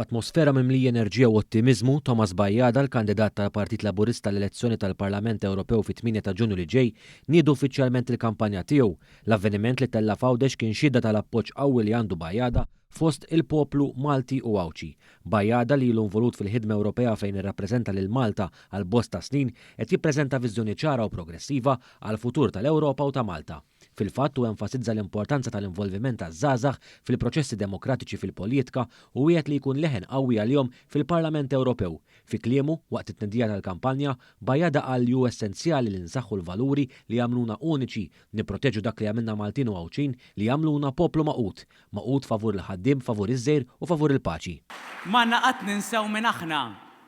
F'atmosfera mimlija enerġija u ottimizmu, Thomas Bajjada, l-kandidat tal-Partit Laburista l-elezzjoni tal-Parlament Ewropew fit-8 ta' Ġunju li ġej, niedu uffiċjalment il-kampanja tiegħu. L-avveniment li tella f'Għawdex kien xhieda tal-appoġġ qawwi li għandu Bajjada fost il-poplu Malti u Għawċi. Bajjada li ilu involut fil-ħidma Ewropea fejn irrappreżenta lil Malta għal bosta snin qed jippreżenta viżjoni ċara u progressiva għal futur tal-Ewropa u ta' Malta. Fil-fatt u enfasizza l-importanza tal-involviment taż-żgħażagħ fil-proċessi demokratiċi fil-politika u wieħed li jkun leħen qawwi għalihom fil-Parlament Ewropew. Fi kliemu waqt it-tnedija tal-kampanja, Bajjada qal li hu essenzjali li nsaħħu l-valuri li jagħmluna uniċi, nipproteġu dak li għamilna Maltin u Għawċin li jagħmluna poplu maqut favur il-ħaddiem, favur iż-żgħir u favur il-paċi. Ma naqat ninsew minn aħna,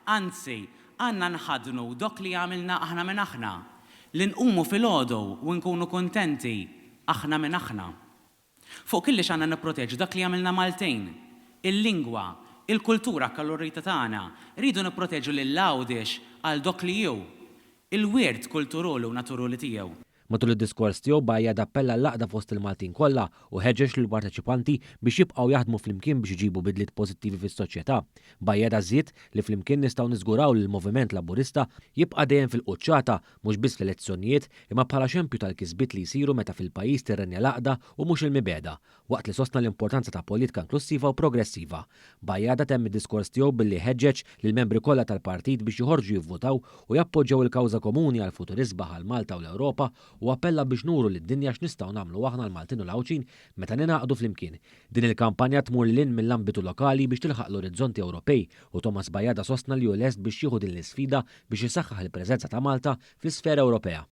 anzi, għandna nħadnu dok li għamilna aħna minn aħna. Li nqumu fil-għodu u nkunu kontenti aħna minn aħna. Fuq kellix għandna nipproteġu dak li għamilna Maltin, il-lingwa, il-kultura kalorita tagħna, rridu nipproteġu lil Għawdex għal dok li hu, il-wirt kulturali u naturali tiegħu. Matul id-diskors tiegħu Bajjada appella l-laqda fost il-Maltin kollha u ħeġġeġ lill-parteċipanti biex jibqgħu jaħdmu flimkien biex iġibu bidliet pożittivi fis-soċjetà. Bajjada żied li flimkien nistgħu niżguraw li l-moviment Laburista jibqa' dejjem fil-quċċata mhux biss fl-elezzjonijiet imma bħala xempju tal-kisbiet li jsiru meta fil-pajjiż tirrenja l-għaqda u mhux il-mibeda, waqt li sostna l-importanza ta' politika inklusiva u progressiva. Bajjada temm id-diskors tiegħu billi ħeġġeġ lill-membri kollha tal-partit biex joħorġu jivvutaw u jappoġġjaw il-kawża komuni għal futur isbaħ għal Malta u l-Ewropa u appella biex nuru lid-dinja x'nistgħu nagħmlu aħna l-Maltin u l-Għawċin meta ninaqdu flimkien. Din il-kampanja tmur lil mill-ambitu lokali biex tilħaq l-orizzonti Ewropej u Thomas Bajjada sostna li hu lest biex jieħu din l-isfida biex isaħħaħ il-preżenza ta' Malta fl-isfera Ewropea.